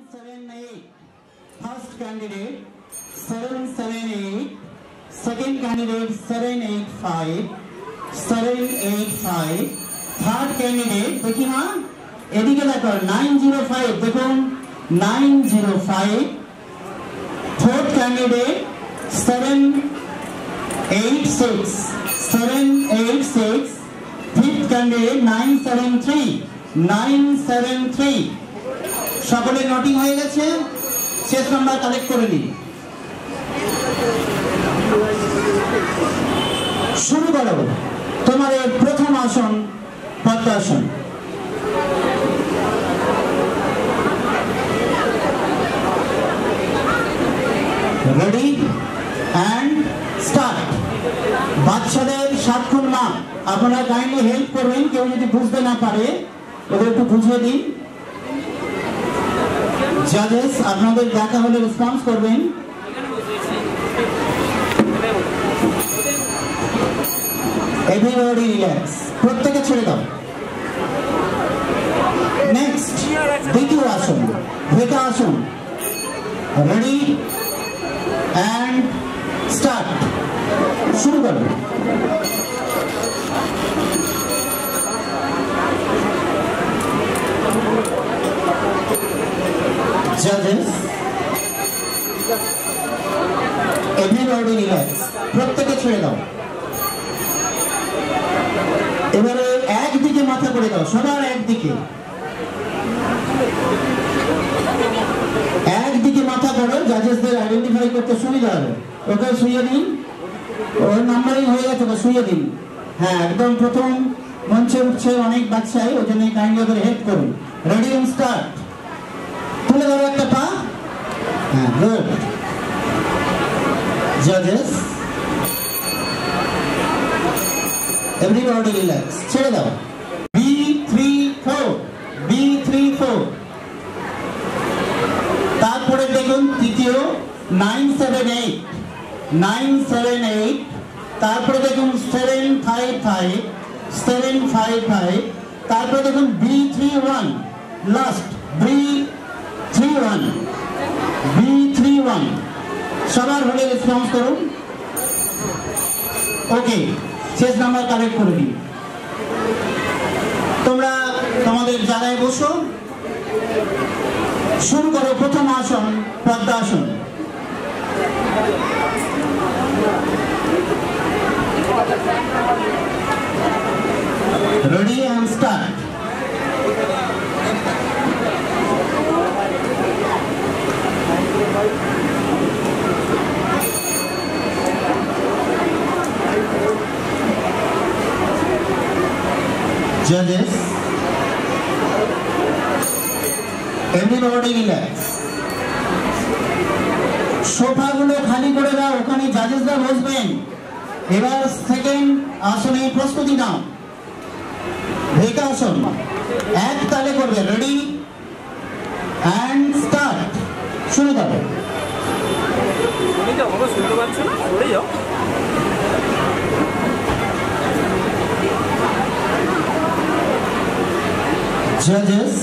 778. First candidate 778. Second candidate 785. 785. Third candidate देखिए हाँ एदिके देखो 905 देखो 905. Fourth candidate 786. 786. Fifth candidate 973. 973. সকলে নোটিং হয়ে গেছে শেষ নাম্বার কালেক্ট করে নিন শুরু করো তোমাদের প্রথম আসন পদ্মাসন রেডি এন্ড স্টার্ট বাচ্চাদের সাতক্ষণ মা আপনারা কাইন্ডলি হেল্প করবেন কেউ যদি বুঝতে না পারে ওদের একটু বুঝিয়ে দিন জাজেস আপনাদের দেখা হলে রেসপন্স করবেন এভরিবডি রিল্যাক্স প্রত্যেকে ছেড়ে দাও নেক্সট দ্বিতীয় আসন ভেকা আসন রেডি এন্ড স্টার্ট শুরু করো Judges, everybody relax. প্রত্যেকে ছেড়ে দাও এবারে একদিকে মাথা করে দাও সবার একদিকে মাথা করো জাজেসদের আইডেন্টিফাই করতে সুবিধা হবে ওকে শুয়ে দিন ওর নাম্বারিং হয়ে গেছে ওকে শুয়ে দিন হ্যাঁ একদম প্রথম মঞ্চে উঠছে অনেক বাচ্চাই ওই জন্য কাইন্ডলি ওদের হেল্প করুন রেডি এন্ড স্টার্ট তুলে ধরো একটা পা হ্যাঁ গুড জাজেস এভরিবডি রিল্যাক্স ছেড়ে দাও B34 তারপরে দেখুন তৃতীয় 978 তারপরে দেখুন 755 তারপরে দেখুন B31 লাস্ট B31 সবার হলে রেসপন্স করুন ওকে শেষ নাম্বার কালেক্ট করে দিন তোমরা তোমাদের জায়গায় বসো শুরু করো প্রথম আসন padmasana ready and start Judges, everybody relax. সোফাগুলো খালি করে দাও ওখানে জাজেসরা বসবেন এবার সেকেন্ড আসনে প্রস্তুতি নাও ভেকা আসন এক তালে করবে রেডি এন্ড স্টার্ট শুরু করো শুনতে পাচ্ছ না সরে যাও Judges,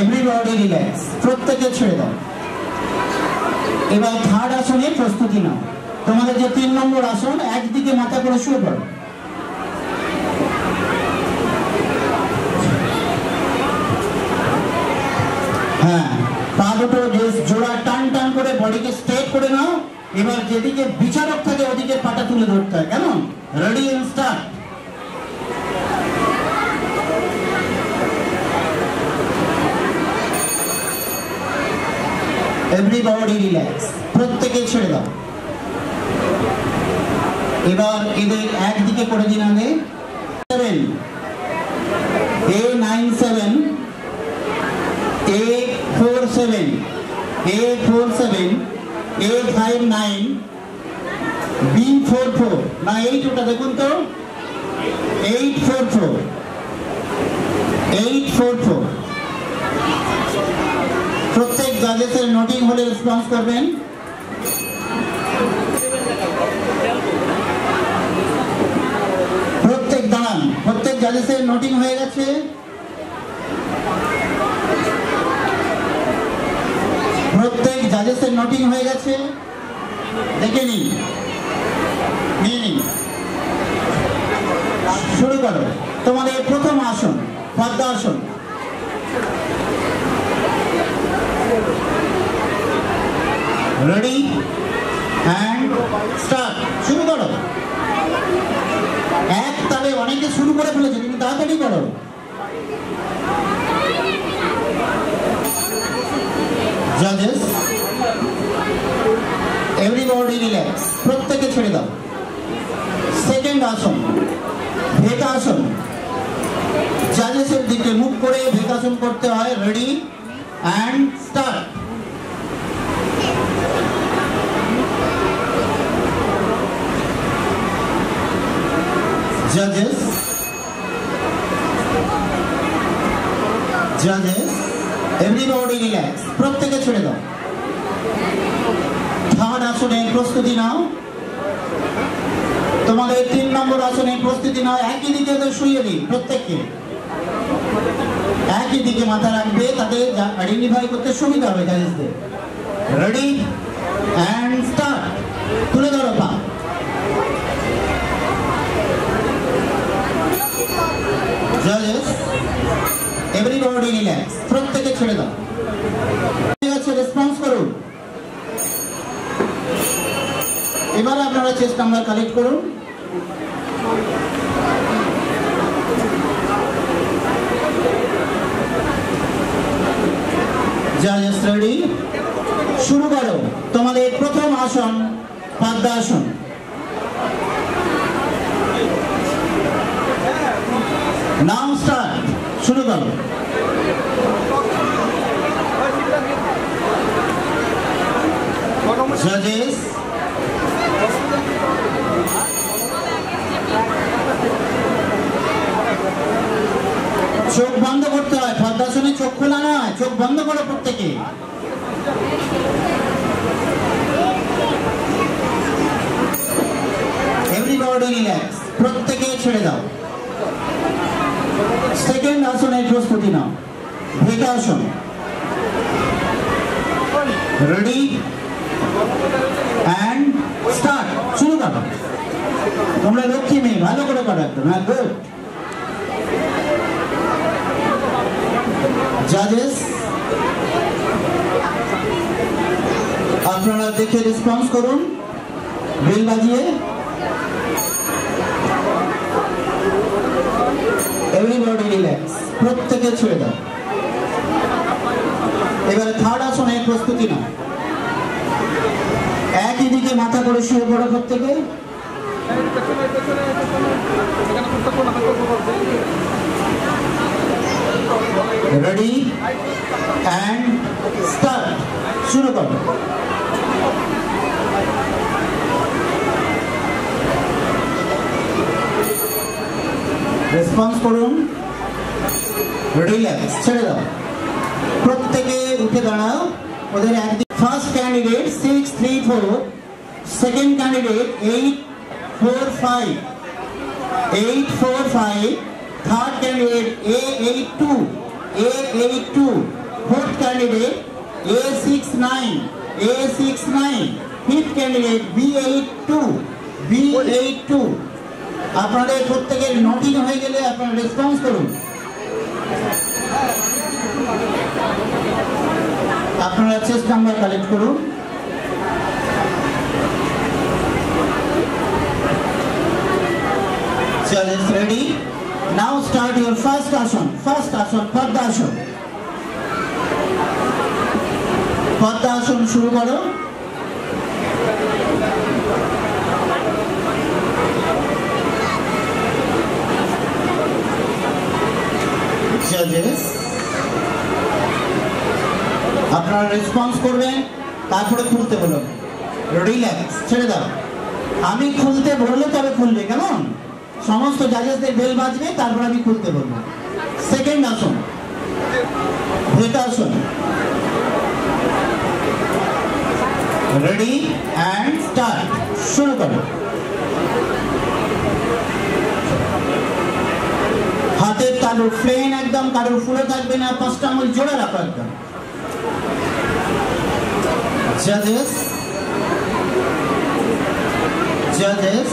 everybody relax. প্রত্যেকে ছেড়ে দাও এবার থার্ড আসনে প্রস্তুতি নাও তোমাদের যে 3 নম্বর আসন একদিকে মাথা করে শুয়ে পড়ো হ্যাঁ পা দুটো জোড়া টান করে বডিকে স্ট্রেট করে নাও এবার যেদিকে বিচারক থাকে ওদিকে পাটা তুলে ধরতে হয় কেমন ready and start everybody relax প্রত্যেকে ছেড়ে দাও এবার এদের একদিকে করে দিন আগে 7 A97 A47 A59 B44 না 8 ওটা দেখুন তো 844 প্রত্যেক জাজেসের নোটিং হলে রেসপন্স করবেন প্রত্যেক দাঁড়ান জাজেসের নোটিং হয়ে গেছে। প্রত্যেক জাজেসের নোটিং হয়ে গেছে, দেখে নিন, নিয়ে নিন। শুরু করো তোমাদের প্রথম আসন, পদ্মাসন। Ready and start. শুরু করো। এক তালে অনেকে শুরু করে ফেলেছে, তুমি তাড়াতাড়ি করো। জাজেস, এভরিবডি রিল্যাক্স, প্রত্যেকে ছেড়ে দাও। সেকেন্ড আসন, ভেকাসন। জাজেসের দিকে মুখ করে ভেকাসন করতে হয়। Ready and start. জাজেস, জাজেস, everybody relax, প্রত্যেকে ছেড়ে দাও। থার্ড আসনে প্রস্তুতি নাও। তোমাদের 3 নম্বর আসনে প্রস্তুতি নাও। একই দিকে শুয়ে দিন, প্রত্যেককে একই দিকে মাথা রাখবে, তাদের আইডেন্টিফাই করতে সুবিধা হবে জাজেসদের। Ready and start. তুলে ধরো পা। জাজেস, এভরিবডি রিল্যাক্স, প্রত্যেকে ছেড়ে দাও। ঠিক আছে, রেসপন্স করুন। এবারে আপনারা চেস্ট নাম্বার কালেক্ট করুন। জাজেস রেডি, শুরু করো তোমাদের প্রথম আসন, পদ্মাসন। নাও স্টার্ট। শুরু করো। জাজেস, চোখ বন্ধ করতে হয়, পদ্মাসনে চোখ খোলা নয়, চোখ বন্ধ করো প্রত্যেকে। এভরিবডি রিল্যাক্স, প্রত্যেকে ছেড়ে দাও। সেকেন্ড আসনে প্রস্তুতি নাও, ভেকাসন। Ready and start. শুরু করো। তোমরা লক্ষ্মী মেয়ে, ভালো করে করো একদম। হ্যাঁ, গুড। জাজেস, আপনারা দেখে রেসপন্স করুন বেল বাজিয়ে। এভরিবডি রিল্যাক্স, প্রত্যেকে ছেড়ে দাও। এবারে থার্ড আসনে প্রস্তুতি নাও। একই দিকে মাথা করে শুয়ে পড়ো প্রত্যেকে। Ready and start. শুরু করো। রেসপন্স করুন। রিল্যাক্স, ছেড়ে দাও। প্রত্যেকে উঠে দাঁড়াও। ওদের একদিন first candidate 634, second candidate 845, 845, third candidate A82, A82, fourth candidate A69, A69, fifth candidate B82, B82। আপনাদের প্রত্যেকের নোটিং হয়ে গেলে আপনারা রেসপন্স করুন। আপনারা চেস্ট নাম্বার কালেক্ট করুন। Challenge ready. Now start your first asana. First asana, Padmasana. Padmasana शुरू करो। Judges, আপনারা রেসপন্স করবেন, তারপরে খুলতে বলুন। রিল্যাক্স, ছেড়ে দাও। আমি খুলতে বললে তবে খুলবে, কেমন? সমস্ত জাজেসদের বেল বাজবে, তারপর আমি খুলতে বলবো। সেকেন্ড আসন, ভেকাসন। Ready and start. শুরু করো। কারোর প্লেন একদম, কারোর ফুলে থাকবে না, 5টা আঙুল জোড়া রাখো একদম। জাজেস, জাজেস,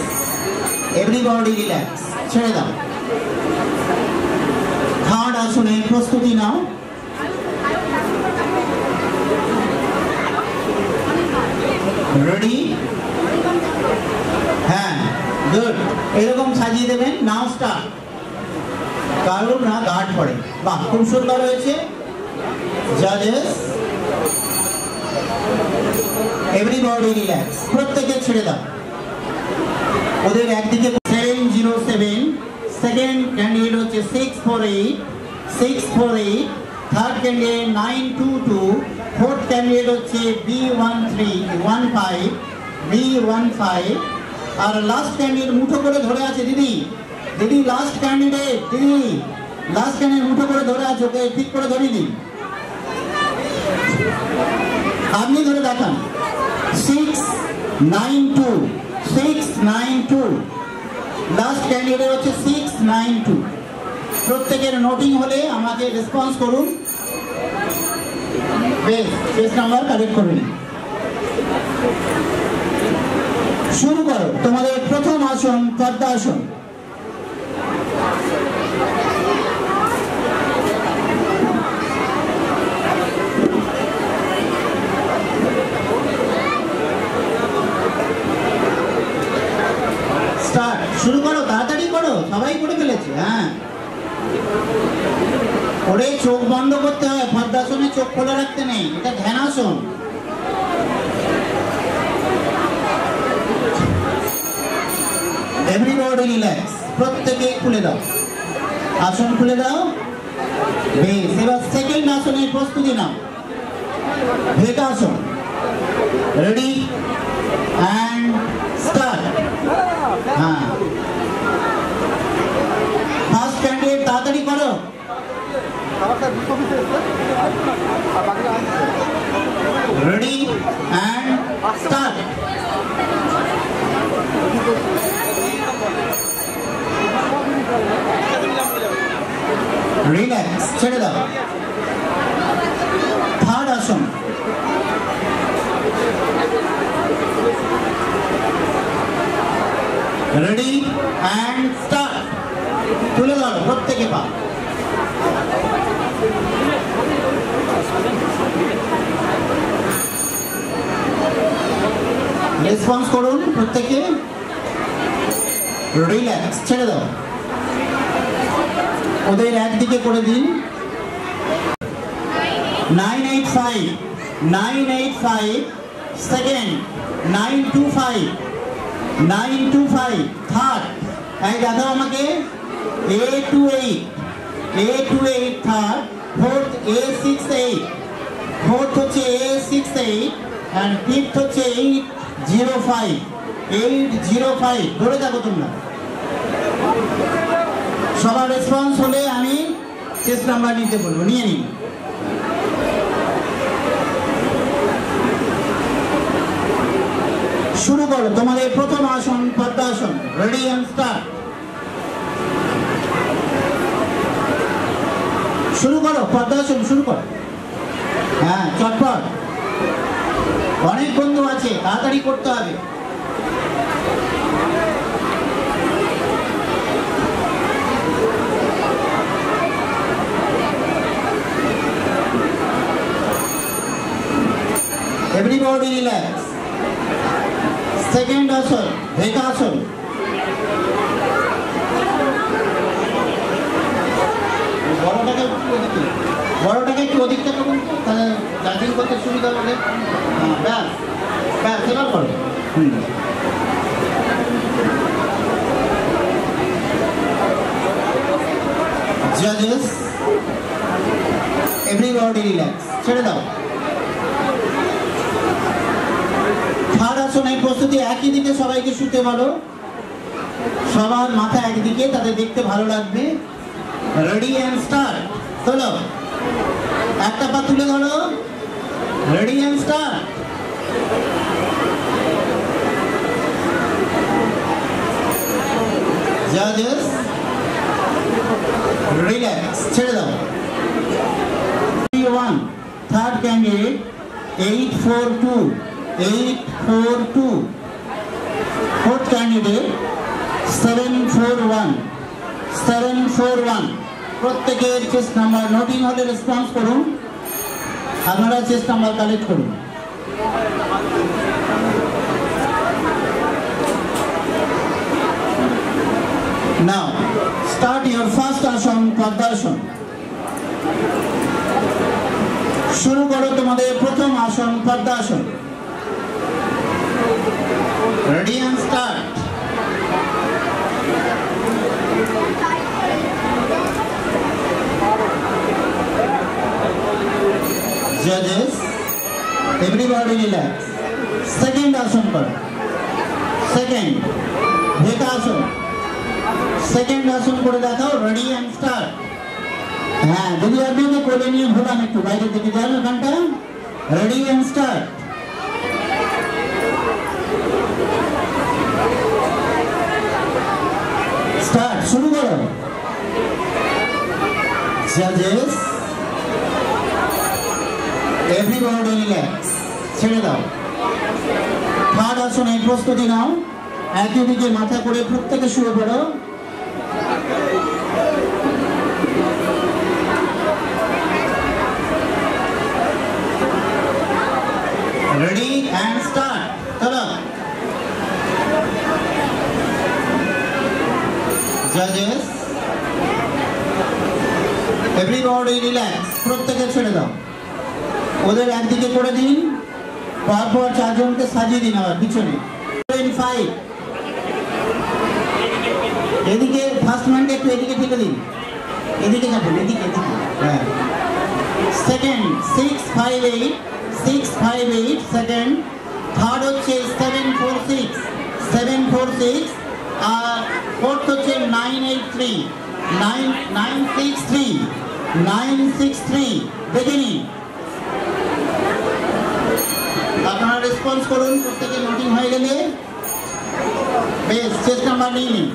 এভরিবডি রিল্যাক্স, ছেড়ে দাও। থার্ড আসনে প্রস্তুতি নাও। রেডি? হ্যাঁ, গুড। এরকম সাজিয়ে দেবেন। নাও স্টার্ট। কারোর না গার্ড পড়ে। বাহ, খুব সুন্দর হয়েছে। জাজেস, এভরিবডি রিল্যাক্স, প্রত্যেকে ছেড়ে দাও। ওদের একদিকে 707, সেকেন্ড ক্যান্ডিডেট হচ্ছে 648, 648, থার্ড ক্যান্ডিডেট 922, ফোর্থ ক্যান্ডিডেট হচ্ছে B1315, B15, আর লাস্ট ক্যান্ডিডেট মুঠো করে ধরে আছে দিদি, দিদি লাস্ট ক্যান্ডিডেট, দিদি লাস্ট ক্যান্ডিডেট মুঠো করে ধরে আছে, ওকে ঠিক করে ধরিয়ে দিন। আপনি ধরে দেখান। 692, 692, লাস্ট ক্যান্ডিডেট হচ্ছে 692। প্রত্যেকের নোটিং হলে আমাকে রেসপন্স করুন। বেশ, পেজ নাম্বার কালেক্ট করে নিন। শুরু করো। তোমাদের প্রথম আসন পদ্মাসন। স্টার্ট, শুরু করো, তাড়াতাড়ি করো, সবাই করে ফেলেছে। হ্যাঁ, ওরে চোখ বন্ধ করতে হয়, পদ্মাসনে চোখ খোলা রাখতে নেই, এটা ধ্যানাসন। এভরিবডি রিল্যাক্স, প্রত্যেকে খুলে দাও, আসন খুলে দাও। বেশ, এবার সেকেন্ড আসনের প্রস্তুতি নাও। ভেকাসন। Ready and start. হ্যাঁ, ফার্স্ট ক্যান্ডিডেট তাড়াতাড়ি করো। Ready and start. রিল্যাক্স, ছেড়ে দাও। থার্ড আসন। Ready and start. তুলে ধরো প্রত্যেকে পা। রেসপন্স করুন প্রত্যেকে। রিল্যাক্স, ছেড়ে দাও। ওদের একদিকে করে দিন। 985, 985, সেকেন্ড 925, 925, থার্ড এই দেখো আমাকে A28, A28 third, fourth A68, fourth হচ্ছে A68 and ফিফথ হচ্ছে 805, 805। ধরে থাকো তোমরা। সবার রেসপন্স হলে আমি চেস্ট নাম্বার নিতে বলবো, নিয়ে নিন। শুরু করো তোমাদের প্রথম আসন পদ্মাসন। Ready and start. শুরু করো পদ্মাসন, শুরু করো। হ্যাঁ, চটপট, অনেক বন্ধু আছে, তাড়াতাড়ি করতে হবে। Everybody relax. Second asana, Bhekasana. বড়টাকে একটু অধিকটা করুন তো, তাহলে জাজিং করতে সুবিধা হবে। হ্যাঁ, ব্যাস ব্যাস, এবার করো। Judges, everybody relax. ছেড়ে দাও। থার্ড আসনের প্রস্তুতি। একই দিকে সবাইকে শুতে বলো, সবার মাথা একদিকে, তাদের দেখতে ভালো লাগবে। Ready and start. চলো, একটা পা তুলে ধরো। Ready and start. জাজেস রিল্যাক্স, ছেড়ে দাও। 1 থার্ড ক্যান্ডিডেট 842 842, ফোর্থ ক্যান্ডিডেট 741 741। প্রত্যেকের চেস্ট নাম্বার নোটিং হলে রেসপন্স করুন, আপনারা চেস্ট নাম্বার কালেক্ট করুন। Now start your first আসন, পদ্মাসন। শুরু করো তোমাদের প্রথম আসন, padmasana. Ready and start. Judges, everybody relax. Second আসন করো, সেকেন্ড ভেকাসন। সেকেন্ড আসন করে দেখাও, রেডি এন্ড স্টার্ট। হ্যাঁ, যদি আপনাকে কোলে নিয়ে ঘোরান, একটু বাইরে থেকে যান ওখানটা। Ready and start. স্টার্ট, শুরু করো। জাজেস, এভরিবডি রিল্যাক্স, ছেড়ে দাও। থার্ড আসনে প্রস্তুতি নাও, একই দিকে মাথা করে প্রত্যেকে শুরু করো। রেডি এন্ড স্টার্ট, চলো। জাজেস, এভরিবডি রিল্যাক্স, প্রত্যেকে ছেড়ে দাও। ওদের একদিকে করে দিন, পরপর চারজনকে সাজিয়ে দিন আবার পিছনে। 5 এদিকে ফার্স্ট ম্যানকে একটু এদিকে ঠেকে দিন, এদিকে যাবেন, এদিকে এদিকে। হ্যাঁ, সেকেন্ড 658 658 সেকেন্ড। থার্ড হচ্ছে 746 746, আর ফোর্থ হচ্ছে 983 963 963। দেখে নিন, আপনারা রেসপন্স করুন। প্রত্যেকে নোটিং হয়ে গেলে বেশ, চেস্ট নাম্বার নিয়ে নিন।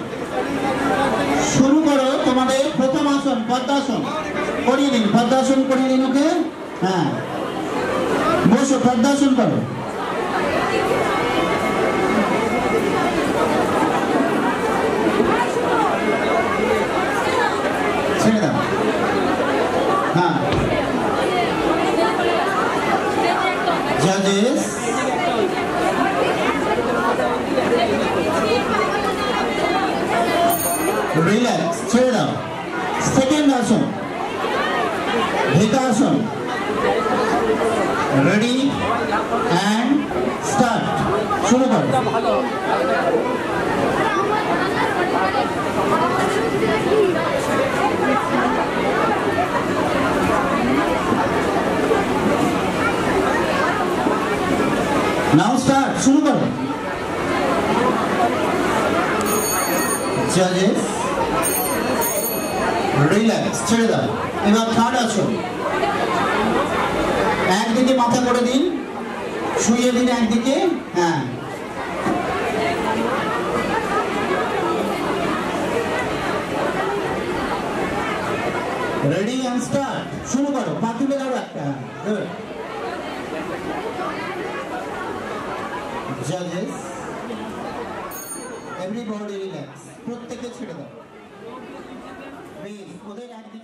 শুরু করো তোমাদের প্রথম আসন, পদ্মাসন করিয়ে দিন। পদ্মাসন করিয়ে দিন ওকে। হ্যাঁ, বসো, পদ্মাসন করো। ছেড়ে দাও। হ্যাঁ, জাজেস, রিল্যাক্স, ছেড়ে দাও। সেকেন্ড আসন, ভিকাসন। রেডি এন্ড স্টার্ট, শুরু করো। নাও স্টার্ট, শুরু করো। জাজেস, রিল্যাক্স, ছেড়ে দাও। এবার থার্ড আসন, একদিকে মাথা করে দিন, শুয়ে দিন একদিকে। হ্যাঁ, রেডি এন্ড স্টার্ট, শুরু করো। পা তুলে দাও একটা। জাজেস, এভরিবডি রিল্যাক্স, প্রত্যেকে ছেড়ে দাও। ওদের একদিকে